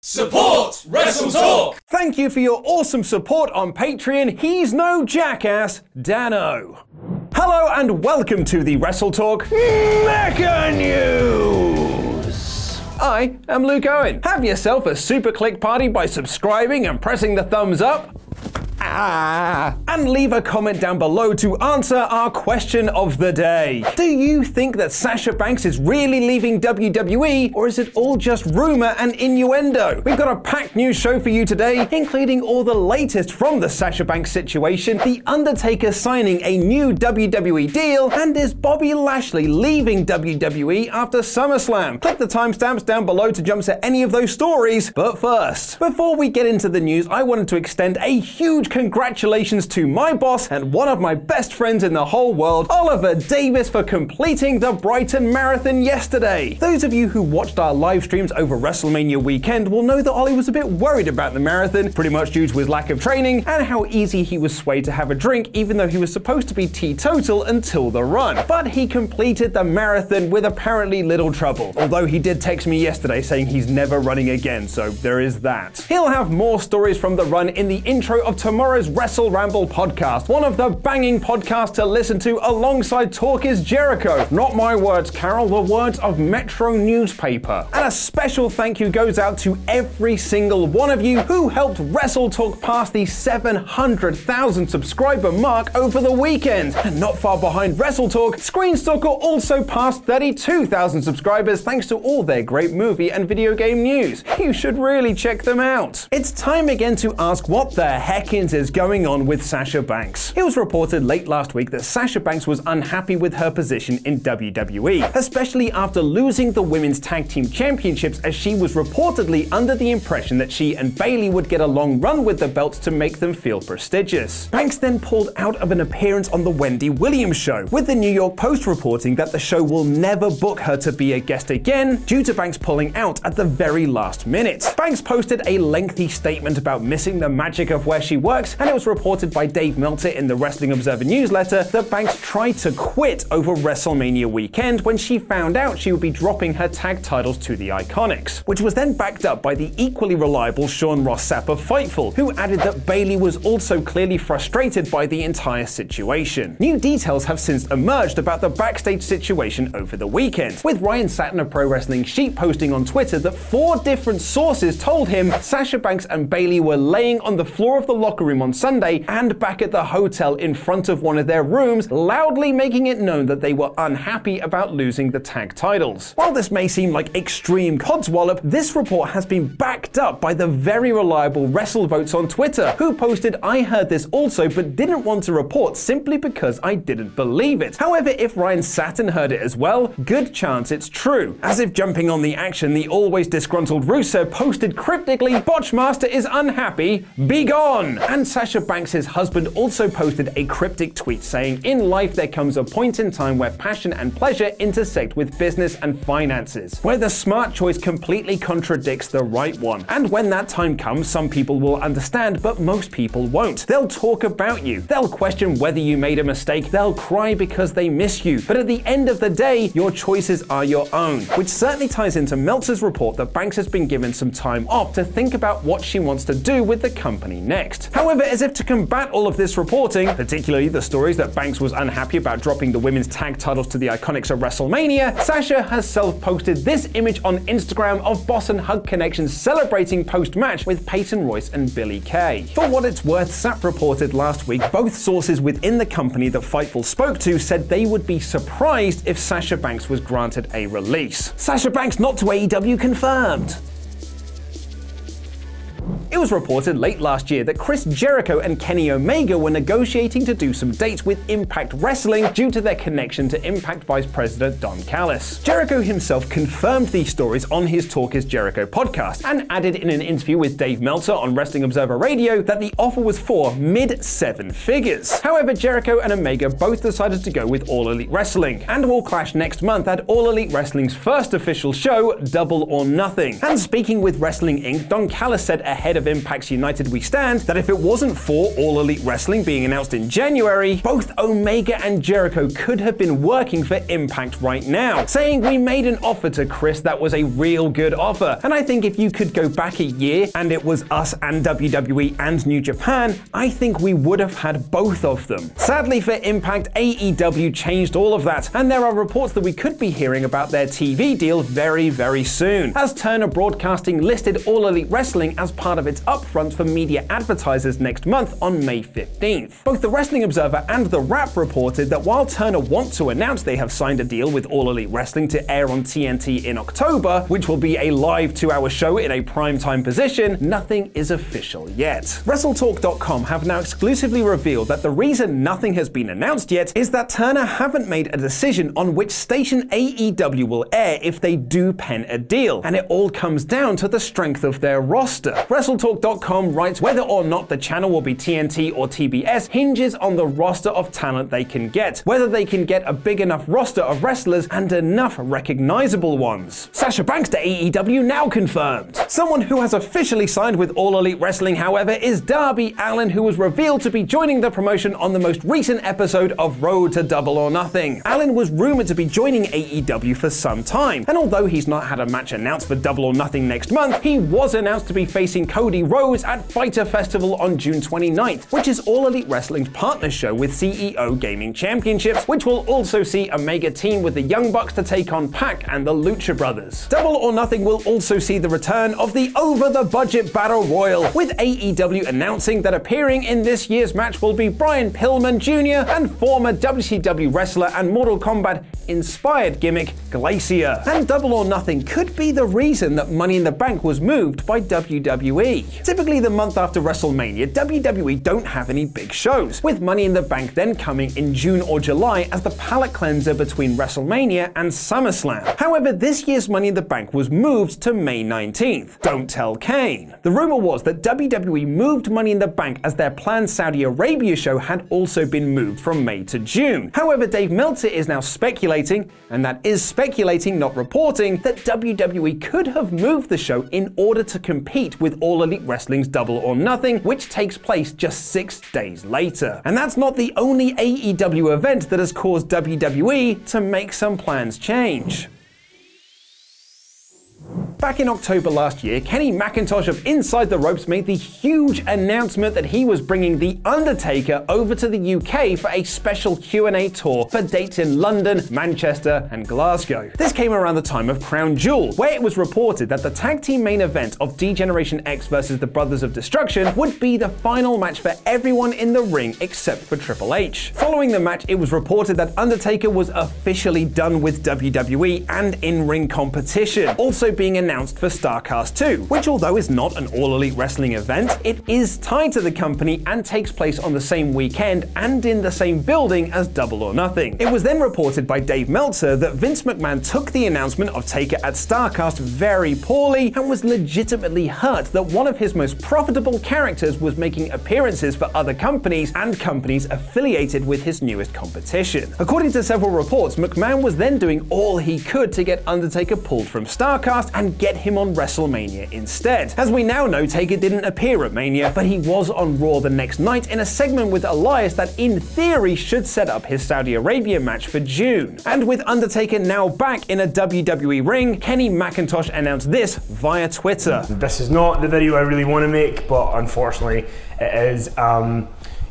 Support WrestleTalk! Thank you for your awesome support on Patreon. He's no jackass, Dano. Hello and welcome to the WrestleTalk Mecha News. I am Luke Owen. Have yourself a super click party by subscribing and pressing the thumbs up. And leave a comment down below to answer our question of the day. Do you think that Sasha Banks is really leaving WWE, or is it all just rumor and innuendo? We've got a packed news show for you today, including all the latest from the Sasha Banks situation, the Undertaker signing a new WWE deal, and is Bobby Lashley leaving WWE after SummerSlam? Click the timestamps down below to jump to any of those stories. But first, before we get into the news, I wanted to extend a huge congratulations to my boss and one of my best friends in the whole world, Oliver Davis, for completing the Brighton Marathon yesterday. Those of you who watched our live streams over WrestleMania weekend will know that Ollie was a bit worried about the marathon, pretty much due to his lack of training and how easy he was swayed to have a drink even though he was supposed to be teetotal until the run. But he completed the marathon with apparently little trouble, although he did text me yesterday saying he's never running again, so there is that. He'll have more stories from the run in the intro of tomorrow's Wrestle Ramble podcast, one of the banging podcasts to listen to alongside Talk is Jericho. Not my words, Carol, the words of Metro newspaper. And a special thank you goes out to every single one of you who helped WrestleTalk pass the 700,000 subscriber mark over the weekend. And not far behind WrestleTalk, Screenstalker also passed 32,000 subscribers thanks to all their great movie and video game news. You should really check them out. It's time again to ask what the heckins is going on with Sasha Banks. It was reported late last week that Sasha Banks was unhappy with her position in WWE, especially after losing the Women's Tag Team Championships, as she was reportedly under the impression that she and Bayley would get a long run with the belts to make them feel prestigious. Banks then pulled out of an appearance on the Wendy Williams show, with the New York Post reporting that the show will never book her to be a guest again due to Banks pulling out at the very last minute. Banks posted a lengthy statement about missing the magic of where she works, and it was reported by Dave Meltzer in the Wrestling Observer newsletter that Banks tried to quit over WrestleMania weekend when she found out she would be dropping her tag titles to the Iconics, which was then backed up by the equally reliable Sean Ross Sapp of Fightful, who added that Bayley was also clearly frustrated by the entire situation. New details have since emerged about the backstage situation over the weekend, with Ryan Satin of Pro Wrestling Sheet posting on Twitter that 4 different sources told him Sasha Banks and Bayley were laying on the floor of the locker room on Sunday and back at the hotel in front of one of their rooms, loudly making it known that they were unhappy about losing the tag titles. While this may seem like extreme codswallop, this report has been backed up by the very reliable WrestleVotes on Twitter, who posted, "I heard this also but didn't want to report simply because I didn't believe it. However, if Ryan Satin heard it as well, good chance it's true." As if jumping on the action, the always disgruntled Russo posted cryptically, "Botchmaster is unhappy, be gone." And Sasha Banks' husband also posted a cryptic tweet saying, "In life there comes a point in time where passion and pleasure intersect with business and finances, where the smart choice completely contradicts the right one. And when that time comes, some people will understand, but most people won't. They'll talk about you. They'll question whether you made a mistake. They'll cry because they miss you. But at the end of the day, your choices are your own." Which certainly ties into Meltzer's report that Banks has been given some time off to think about what she wants to do with the company next. However, as if to combat all of this reporting, particularly the stories that Banks was unhappy about dropping the women's tag titles to the Iconics at WrestleMania, Sasha has self-posted this image on Instagram of Boss and Hug Connections celebrating post-match with Peyton Royce and Billie Kay. For what it's worth, Sapp reported last week both sources within the company that Fightful spoke to said they would be surprised if Sasha Banks was granted a release. Sasha Banks not to AEW confirmed. It was reported late last year that Chris Jericho and Kenny Omega were negotiating to do some dates with Impact Wrestling due to their connection to Impact Vice President Don Callis. Jericho himself confirmed these stories on his Talk is Jericho podcast and added in an interview with Dave Meltzer on Wrestling Observer Radio that the offer was for mid-7 figures. However, Jericho and Omega both decided to go with All Elite Wrestling and will clash next month at All Elite Wrestling's first official show, Double or Nothing. And speaking with Wrestling Inc., Don Callis said ahead of of Impact's United We Stand that if it wasn't for All Elite Wrestling being announced in January, both Omega and Jericho could have been working for Impact right now, saying we made an offer to Chris that was a real good offer. And I think if you could go back a year and it was us and WWE and New Japan, I think we would have had both of them. Sadly for Impact, AEW changed all of that, and there are reports that we could be hearing about their TV deal very, very soon, as Turner Broadcasting listed All Elite Wrestling as part of its upfront for media advertisers next month on May 15th. Both the Wrestling Observer and The Wrap reported that while Turner want to announce they have signed a deal with All Elite Wrestling to air on TNT in October, which will be a live 2-hour show in a primetime position, nothing is official yet. WrestleTalk.com have now exclusively revealed that the reason nothing has been announced yet is that Turner haven't made a decision on which station AEW will air if they do pen a deal, and it all comes down to the strength of their roster. WrestleTalk.com writes whether or not the channel will be TNT or TBS hinges on the roster of talent they can get, whether they can get a big enough roster of wrestlers and enough recognizable ones. Sasha Banks to AEW now confirmed. Someone who has officially signed with All Elite Wrestling, however, is Darby Allin, who was revealed to be joining the promotion on the most recent episode of Road to Double or Nothing. Allin was rumored to be joining AEW for some time, and although he's not had a match announced for Double or Nothing next month, he was announced to be facing Cody Rhodes at Fyter Festival on June 29th, which is All Elite Wrestling's partner show with CEO Gaming Championships, which will also see Omega team with the Young Bucks to take on Pac and the Lucha Brothers. Double or Nothing will also see the return of the over-the-budget Battle Royal, with AEW announcing that appearing in this year's match will be Brian Pillman Jr. and former WCW wrestler and Mortal Kombat-inspired gimmick Glacier. And Double or Nothing could be the reason that Money in the Bank was moved by WWE. Typically the month after WrestleMania, WWE don't have any big shows, with Money in the Bank then coming in June or July as the palate cleanser between WrestleMania and SummerSlam. However, this year's Money in the Bank was moved to May 19th. Don't tell Kane. The rumor was that WWE moved Money in the Bank as their planned Saudi Arabia show had also been moved from May to June. However, Dave Meltzer is now speculating, and that is speculating, not reporting, that WWE could have moved the show in order to compete with All Elite Wrestling's Double or Nothing, which takes place just 6 days later. And that's not the only AEW event that has caused WWE to make some plans change. Back in October last year, Kenny McIntosh of Inside the Ropes made the huge announcement that he was bringing The Undertaker over to the UK for a special Q&A tour for dates in London, Manchester, and Glasgow. This came around the time of Crown Jewel, where it was reported that the tag team main event of D-Generation X versus the Brothers of Destruction would be the final match for everyone in the ring except for Triple H. Following the match, it was reported that Undertaker was officially done with WWE and in-ring competition, also being announced for Starrcast 2, which although is not an All Elite Wrestling event, it is tied to the company and takes place on the same weekend and in the same building as Double or Nothing. It was then reported by Dave Meltzer that Vince McMahon took the announcement of Taker at Starrcast very poorly and was legitimately hurt that one of his most profitable characters was making appearances for other companies and companies affiliated with his newest competition. According to several reports, McMahon was then doing all he could to get Undertaker pulled from Starrcast and get him on WrestleMania instead. As we now know, Taker didn't appear at Mania, but he was on Raw the next night in a segment with Elias that in theory should set up his Saudi Arabia match for June. And with Undertaker now back in a WWE ring, Kenny McIntosh announced this via Twitter. This is not the video I really want to make, but unfortunately it is.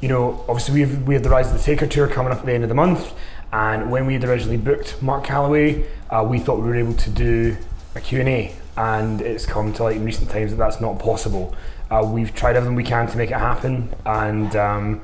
You know, obviously we have the Rise of the Taker tour coming up at the end of the month, and when we had originally booked Mark Calloway, we thought we were able to do a Q&A, and it's come to light in recent times that that's not possible. We've tried everything we can to make it happen, and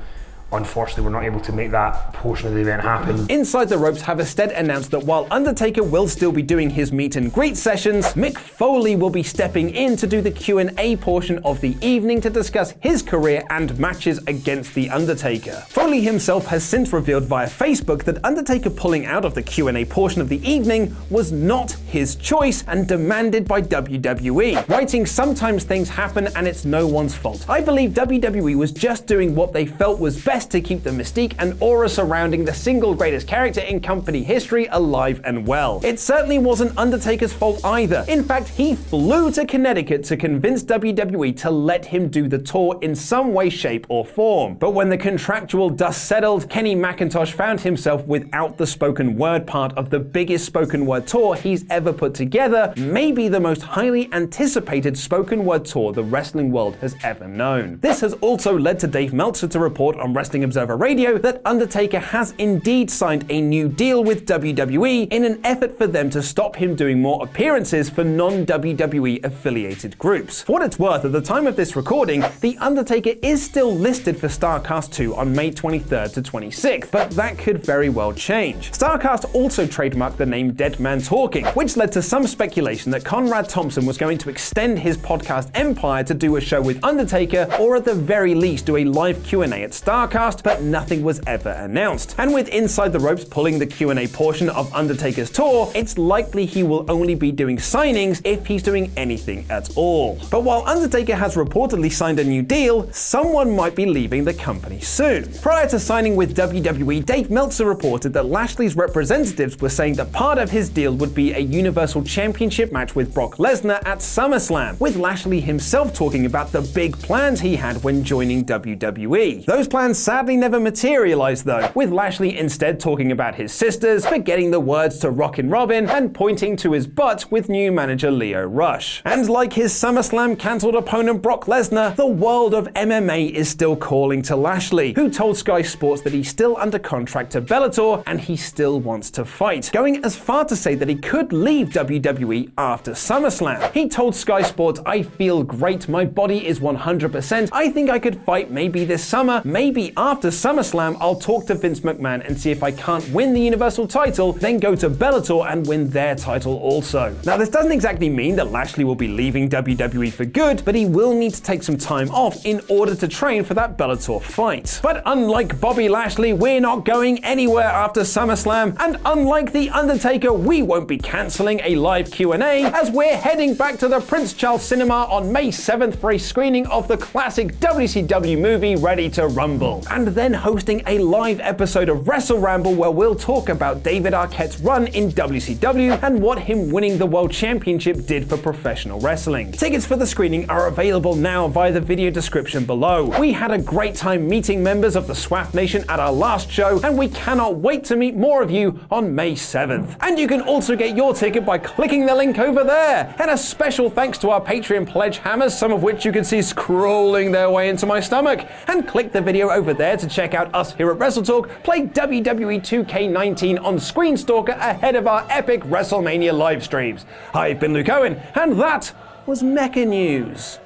unfortunately, we're not able to make that portion of the event happen. Inside the Ropes have instead announced that while Undertaker will still be doing his meet and greet sessions, Mick Foley will be stepping in to do the Q&A portion of the evening to discuss his career and matches against The Undertaker. Foley himself has since revealed via Facebook that Undertaker pulling out of the Q&A portion of the evening was not his choice and demanded by WWE, writing, "Sometimes things happen and it's no one's fault. I believe WWE was just doing what they felt was best best to keep the mystique and aura surrounding the single greatest character in company history alive and well. It certainly wasn't Undertaker's fault either. In fact, he flew to Connecticut to convince WWE to let him do the tour in some way, shape, or form. But when the contractual dust settled, Kenny McIntosh found himself without the spoken word part of the biggest spoken word tour he's ever put together, maybe the most highly anticipated spoken word tour the wrestling world has ever known. This has also led to Dave Meltzer to report on Wrestling Observer Radio that Undertaker has indeed signed a new deal with WWE in an effort for them to stop him doing more appearances for non-WWE affiliated groups. For what it's worth, at the time of this recording, The Undertaker is still listed for StarCast 2 on May 23rd to 26th, but that could very well change. StarCast also trademarked the name Dead Man Talking, which led to some speculation that Conrad Thompson was going to extend his podcast empire to do a show with Undertaker, or at the very least do a live Q&A at StarCast, but nothing was ever announced. And with Inside the Ropes pulling the Q&A portion of Undertaker's tour, it's likely he will only be doing signings if he's doing anything at all. But while Undertaker has reportedly signed a new deal, someone might be leaving the company soon. Prior to signing with WWE, Dave Meltzer reported that Lashley's representatives were saying that part of his deal would be a Universal Championship match with Brock Lesnar at SummerSlam, with Lashley himself talking about the big plans he had when joining WWE. Those plans sadly never materialized though, with Lashley instead talking about his sisters, forgetting the words to Rockin' Robin, and pointing to his butt with new manager Leo Rush. And like his SummerSlam cancelled opponent Brock Lesnar, the world of MMA is still calling to Lashley, who told Sky Sports that he's still under contract to Bellator and he still wants to fight, going as far to say that he could leave WWE after SummerSlam. He told Sky Sports, "I feel great, my body is 100%, I think I could fight maybe this summer, maybe after SummerSlam I'll talk to Vince McMahon and see if I can't win the Universal title, then go to Bellator and win their title also." Now this doesn't exactly mean that Lashley will be leaving WWE for good, but he will need to take some time off in order to train for that Bellator fight. But unlike Bobby Lashley, we're not going anywhere after SummerSlam, and unlike The Undertaker, we won't be cancelling a live Q&A, as we're heading back to the Prince Charles Cinema on May 7th for a screening of the classic WCW movie Ready to Rumble, and then hosting a live episode of Wrestle Ramble where we'll talk about David Arquette's run in WCW and what him winning the World Championship did for professional wrestling. Tickets for the screening are available now via the video description below. We had a great time meeting members of the SWAF Nation at our last show, and we cannot wait to meet more of you on May 7th. And you can also get your ticket by clicking the link over there. And a special thanks to our Patreon pledge hammers, some of which you can see scrolling their way into my stomach. And click the video over there to check out us here at WrestleTalk play WWE 2K19 on Screenstalker ahead of our epic WrestleMania live streams. I've been Luke Owen, and that was Mecha News.